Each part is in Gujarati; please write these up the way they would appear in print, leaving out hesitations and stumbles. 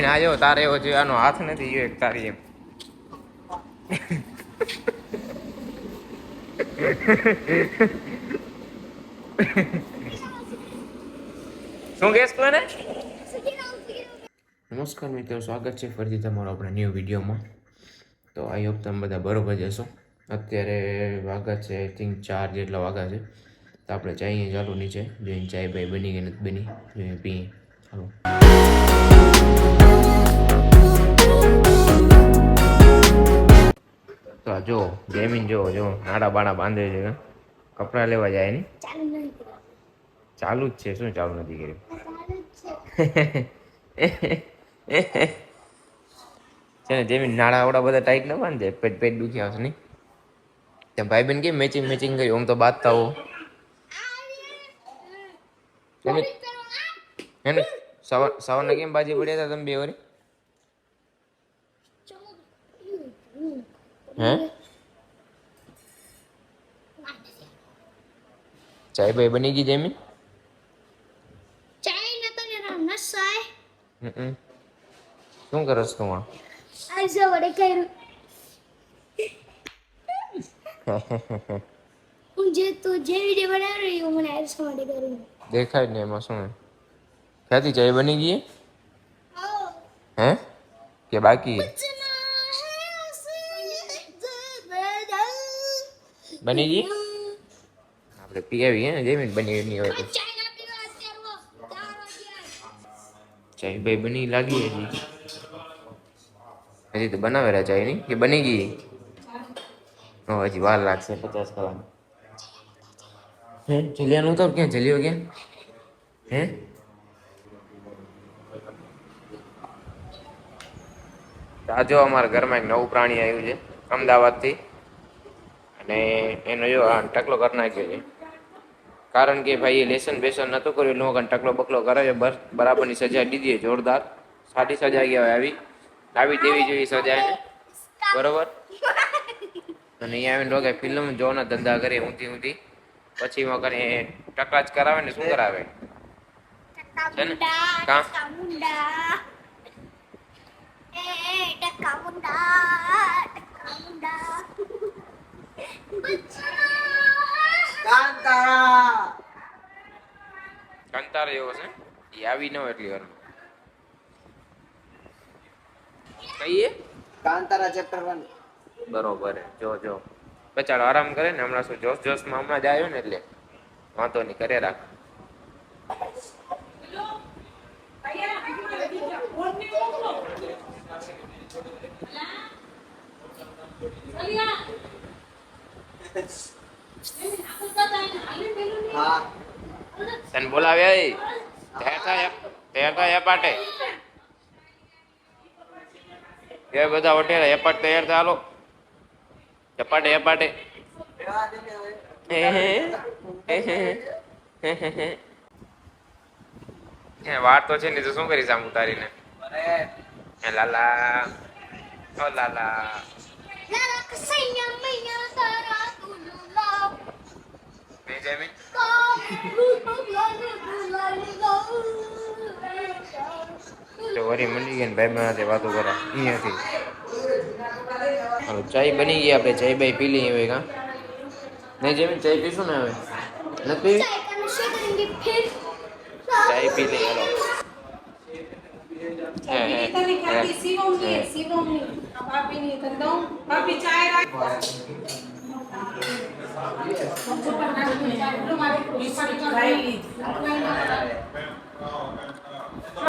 જમીન આ જો તારે એવો છે, આનો હાથ નથી જો એક તારી એમ. શું કેસ તું એને? નમસ્કાર મિત્રો, સ્વાગત છે ફરીથી તમારો આપણા ન્યૂ વિડીયોમાં. તો આઈ હોપ તમે બધા બરોબર જશો. અત્યારે વાગા છે આઈ થિંક 4 જેટલા વાગા છે. તો આપણે ચાઈએ ચાલુ નીચે જોઈને ચાય ભાઈ બની કે નથી બની જોઈએ પીએ. હાલો. તો જો જમીન જો નાડા બાણા બાંધે છે, કપડા લેવા જાય ને ચાલુ જ છે. શું ચાલુ નથી કર્યું? છે ને જમીન નાડા આવડા બધા ટાઈટ ના બાંધે, પેટ દુખી આવશે નહીં. ત્યાં ભાઈ બેન કેમ મેચિંગ કર્યું? આમ તો બાંધતા હો હે ને. સવારના કેમ બાજી પડ્યા હતા તમે બે વરી? હે ચાય ભાઈ બની ગઈ જમીન? શું કરસ તું? દેખાય ને એમાં શું? ક્યાંથી ચાય બની ગઈ? હે કે બાકી? બની ગઈ? આપણે પી આવી હે જમીન બની નહીં હોય તો. ચાય ભાઈ બની લાગી હજી તો બનાવેલા ચાય નહીં કે બની ગઈ? હજી વાર લાગશે 50 કલાક. હે જલિયાનું ઉતાર ક્યાં? જલિયો ક્યાં? હે જો અમારા ઘરમાં એક નવું પ્રાણી આવ્યું છે અમદાવાદથી, અને એનો જો ટકલો કરી નાખ્યો છે. કારણ કે ભાઈ એ લેસન બેસન નતો કર્યું, લોકો ટકલો બકલો કરે છે. બરાબરની સજા દીધી, જોરદાર સારી સજા આવી દેવી જોઈએ સજા એને, બરોબર. અને અહીંયા આવીને લોકો ફિલ્મ જોવાના ધંધા કરે ઊંધી પછી એમાં કરે ટકલા જ કરાવે ને શું કરાવે છે ને કા કંતારા એવો છે એ આવી ન હોય એટલી વાર કહીએ કાંતારા ચેપ્ટર 1 બરોબર. જો બચાડો આરામ કરે ને, હમણાં શું જોશમાં હમણાં જ આવ્યો ને એટલે વાંધો નહીં, કરે રાખ. તને બોલાવ્યા તૈયાર થાય એપાટે એ બધા હોટેલ એપાટ તૈયાર થાય. હાલો એપાટે વાત તો છે ને, તો શું કરીશ આમ ઉતારીને? લાલા ઓ લાલા વરી મંડી ગયા ને ભાઈ બના વાતો કરે અહીંયાથી. હાલો ચાય બની ગઈ, આપણે ચાય બાય પી લઈએ હવે. કા નહીં જેમી ચાય પીશું ને હવે? નથી ચાય પી લઈએ.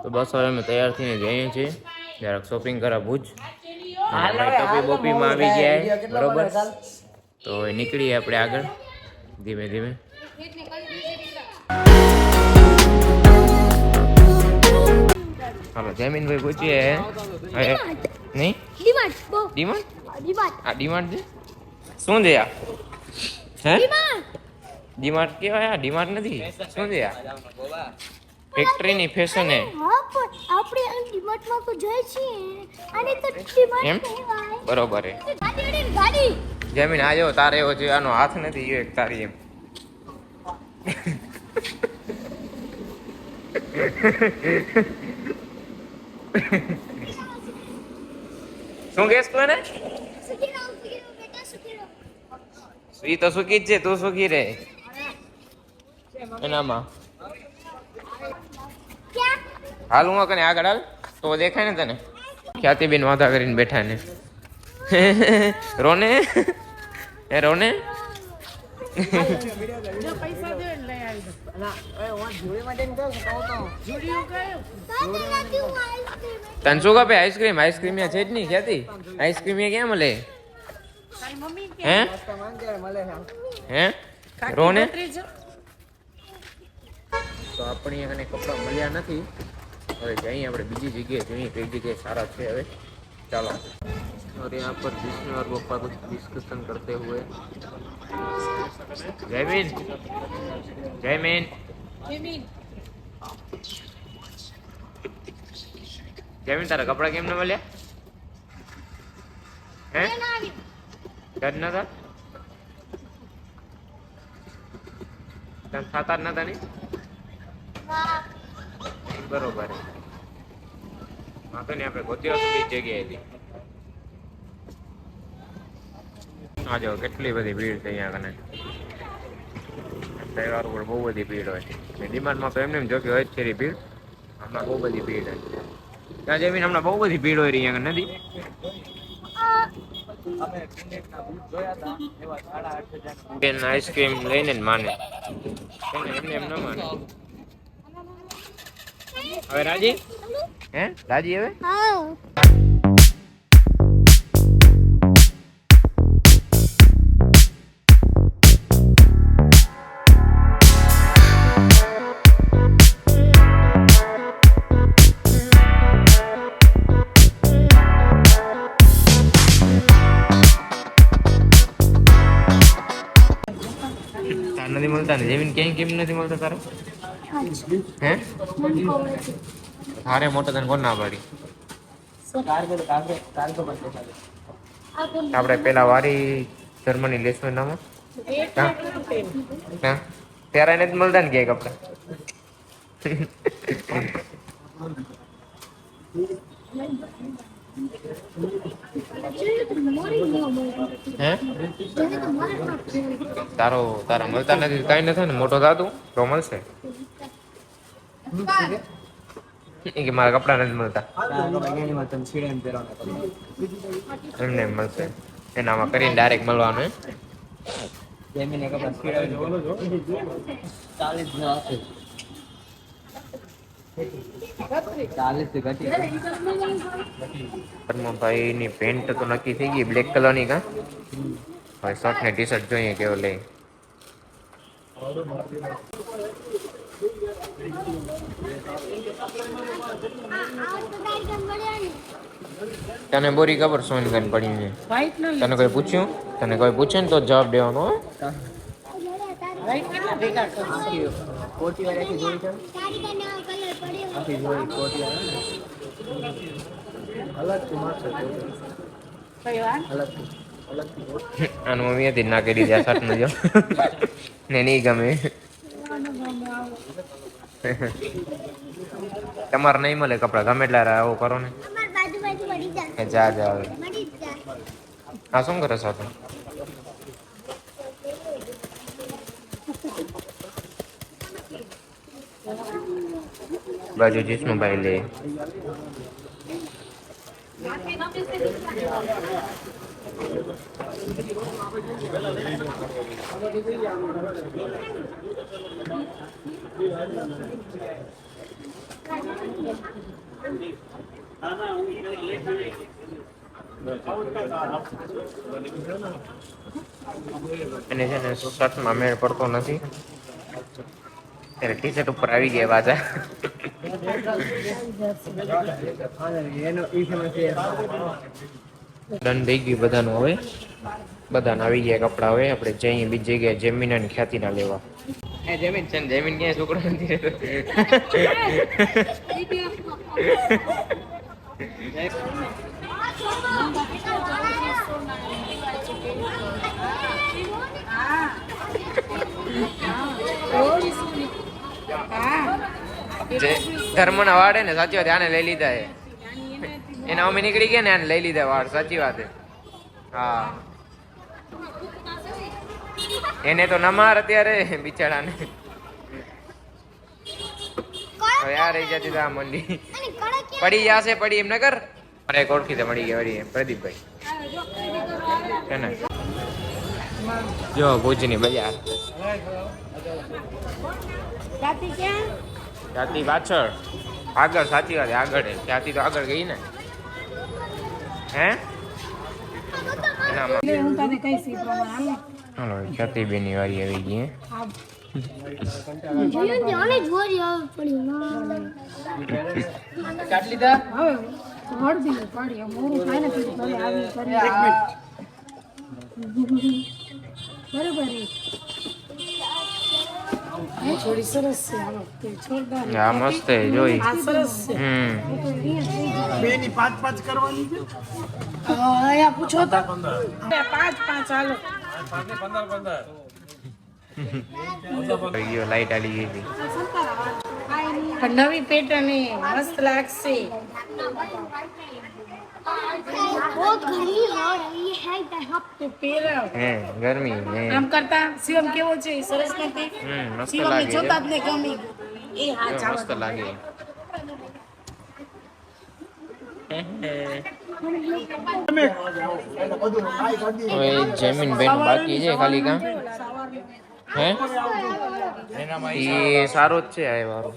તો બસ હવે અમે તૈયાર થઈને જઈએ છીએ જરાક શોપિંગ કરવા ભુજ. ટોપી બોપીમાં આવી ગયા બરોબર. તો નીકળીએ આપણે આગળ ધીમે ધીમે. હાલો જમીનભાઈ પૂછીએ નહીં ડીમાર્ટ ડીમાર્ટ છે શું છે? હે ડીમાર્ટ કેવાય? આ ડીમાર્ટ નથી. શું છે આ? ફેક્ટરીની ફેશન હે આપણે ડીમાર્ટમાં તો જઈએ છીએ અને તો ડીમાર્ટ કહેવાય બરોબર હે. ગાડી જમીન આ જો તારે એવો છે, આનો હાથ નથી જો એક તારી એમ. શું કહેશ તું એને? સુખી રહો બેટા સુખી રહો. ઈ તો સુખી જ છે, તું સુખી રહે એનામાં. ક્યાં? હાલ હું કને આગળ હાલ તો દેખાય ને તને. ખ્યાતિબેન વાંધા કરીને બેઠા ને. રોને એ રોને. તને શું ખપે? આઈસ્ક્રીમ? આઈસ્ક્રીમ યા છે જ નહીં ખ્યાતિ. આઈસ્ક્રીમ યા ક્યાં મળે? હે હે રોને? તો આપણે કને કપડા મળ્યા નથી. હવે જઈએ આપણે બીજી જગ્યાએ જોઈએ કઈ જગ્યાએ સારા છે. હવે ચાલો. और यहाँ पर विष्णु और गोपाल कुछ डिस्कशन करते हुए। जयमीन जयमीन जयमीन तारा कपड़ा केम न મળ્યા? હે ઘર નતા? તને થતા જ નતા? નહીં બરોબર. વાંધો નહીં, આપણે ગોતી હશું બીજી જગ્યાએથી. આ જો કેટલી બધી ભીડ છે અહીંયા કને. તહેવાર ઉપર બહુ બધી ભીડ હોય. ડિમાન્ડમાં તો એમને જો કે હોય જ છે ભીડ. હમણાં બહુ બધી ભીડ હોય. ત્યાં જમીન હમણાં બહુ બધી ભીડ હોય રહી અહીંયા નથી. બેન આઈસ્ક્રીમ લઈને જ માને. એમને એમ ન માને. હવે રાજી? હે રાજી હવે? હા. નથી મળતા ને જમીન ક્યાંય કેમ નથી મળતા તારે? હે તારે મોટો તને કોણ ના પાડી? આપણે પેલા વારી ધર્મની લેશું નામ ત્યારે નથી મળતા ને ક્યાંય કપડા. હે તારા મળતા નથી કઈ નથી ને મોટો થાતું તો મળશે. કે મારા કપડા નથી મળતા એમને એમ મળશે. એનામાં કરીને ડાયરેક્ટ મળવાનું. ભાઈ ની પેન્ટ તો નક્કી થઈ ગઈ બ્લેક કલર ની. કા હવે શર્ટ ને ટી શર્ટ જોઈએ કેવો લે. તને બોરી ખબર સોન ગન પડી છે? તને કોઈ પૂછ્યું? તને કોઈ પૂછે ને તો જવાબ દેવાનો. આનું મમ્મી હતી ના કરી દીધા શર્ટ નું જો ને નહીં ગમે. તમારે નહીં મળે કપડા ગમે એટલા આવું કરો ને. જા જા હવે. હા શું કરે સાથે? બાજુ જીસનું ભાઈ લે. એને છે ને શર્ટમાં મેળ પડતો નથી ત્યારે ટી શર્ટ ઉપર આવી ગયા પાછા. ડન થઈ ગયું બધાનું. હવે બધાને આવી ગયા કપડા. હવે આપણે જઈએ બીજી જગ્યાએ જમીન અને ખ્યાતિ ના લેવા. જમીન છે ને જમીન ક્યાંય છોકરો નથી રહેતો. ધર્મ ના વાડે ને સાચી વાત આને લઈ લીધા છે. એના અમે નીકળી ગયા ને આને લઈ લીધા વાળ સાચી વાત છે હા એને તો નમાર અત્યારે બિચારાને હવે આ રહી જતી આ મંડી પડી જશે પડી એમ ન કર અરે એક ઓળખી તો મળી ગયા વળી પ્રદીપભાઈ છે ને જો ભુજની બજાર ત્યાંથી પાછળ આગળ સાચી વાત આગળ ત્યાંથી તો આગળ ગઈ ને હે હાલો છતી બેની વારી આવી ગઈ થોડી સરસ છે આ મસ્ત છે જોઈ સરસ છે બેની 5-5 કરવાની છે અહીંયા પૂછો તો 5-5 હાલો ગયો લાઈટ આલી ગઈ હતી પણ નવી પેટર્ન મસ્ત લાગશે बहुत गर्मी हो रही है यहाँ તો પહેરાવ હે ગરમી હે આમ કરતા શિવમ કેવો છે સરસ નથી મસ્ત શિવમને લાગે જોતા જ ને ગમી એ હા ચાલો મસ્ત લાગે હવે જમીન બેન બાકી છે ખાલી કામ હે એ સારો જ છે આ વારો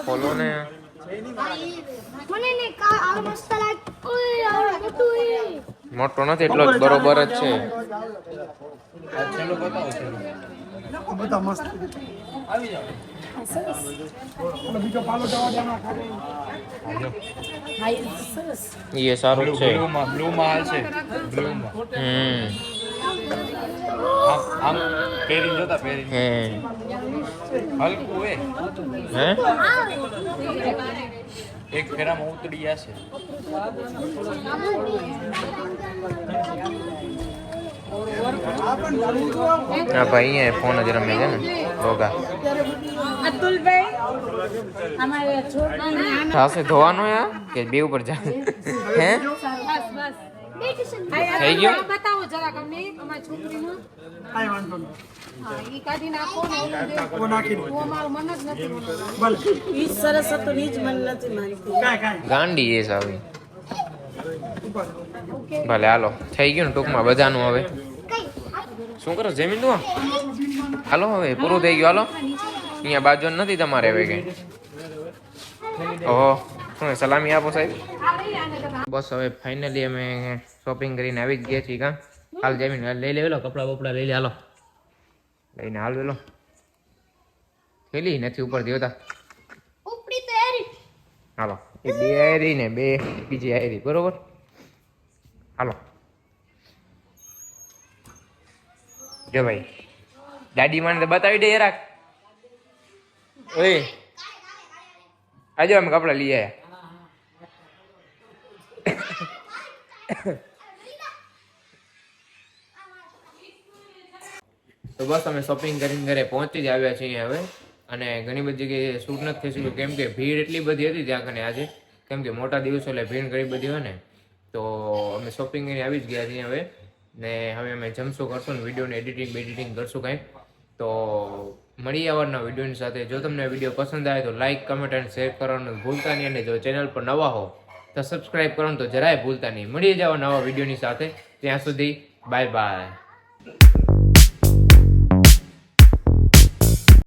ફોલો ને મને ને કા આ મસ્ત લાગ ઓય આ મોટું એ મોટો નથી એટલો જ બરોબર જ છે બધા મસ્ત બીજો પાલો જવા દેવા હા સરસ એ સારું જ છે બ્લુ માં હાલ છે બ્લુ માં આમ પહેરી જોતા પહેરી હે હલકું હે એક ફેરામાં ઉતરી જશે હા ભાઈ અહીંયા ફોન જ રમે છે ને રોગા અતુલભાઈ અમારે છોકરાને થાશે ધોવાનો યા કે બે ઉપર જા હે થઈ ગયો બતાવો જરા અમને અમારી છોકરીનું કાઈ વાંધો નહીં હા ઈ કાઢી નાખો ને ઓ નાખી દો અમારું મન જ નથી ભલે ઈ સરસ હતું ઈ જ મન નથી માનતી કાઈ ગાંડી એ સાવી ભલે હાલો થઈ ગયું ને ટૂંકમાં બધાનું હવે શું કરો જમીન તું હાલો હવે પૂરું થઈ ગયું હાલો અહીંયા બાજુ નથી તમારે હવે કઈ ઓહો શું સલામી આપો સાહેબ બસ હવે ફાઇનલી અમે શોપિંગ કરીને આવી જ ગયા છીએ કાં હાલ જમીન લઈ લેવેલો કપડા બપડા લઈ લે હાલો લઈને હાલ વેલો થેલી નથી ઉપર દેવતા ઉપડી તો એરી હાલો એ બે આયરી ને બે બીજી આયરી બરોબર હાલો જો ભાઈ દાદી મને બતાવી દે જરાક ઓય આજો અમે કપડા લઈ આયા તો બસ અમે શોપિંગ કરીને ઘરે પહોંચી જ આવ્યા છીએ હવે અને ઘણી બધી જગ્યાએ શૂટ નથી થઈ શક્યું કેમ કે ભીડ એટલી બધી હતી ત્યાં કને આજે કેમ કે મોટા દિવસો એટલે ભીડ ઘણી બધી હોય ને તો અમે શોપિંગ કરીને આવી જ ગયા છીએ હવે ને હવે અમે જમશું કરશું ને વિડીયોને એડિટિંગ કરશું કાંઈ તો મળી આવવાના વિડીયોની સાથે જો તમને વિડીયો પસંદ આવે તો લાઇક કમેન્ટ અને શેર કરવાનું ભૂલતા નહીં અને જો ચેનલ પર નવા હો તો સબસ્ક્રાઈબ કરવાનું તો જરાય ભૂલતા નહીં મળી જાઓ નવા વિડીયોની સાથે ત્યાં સુધી બાય બાય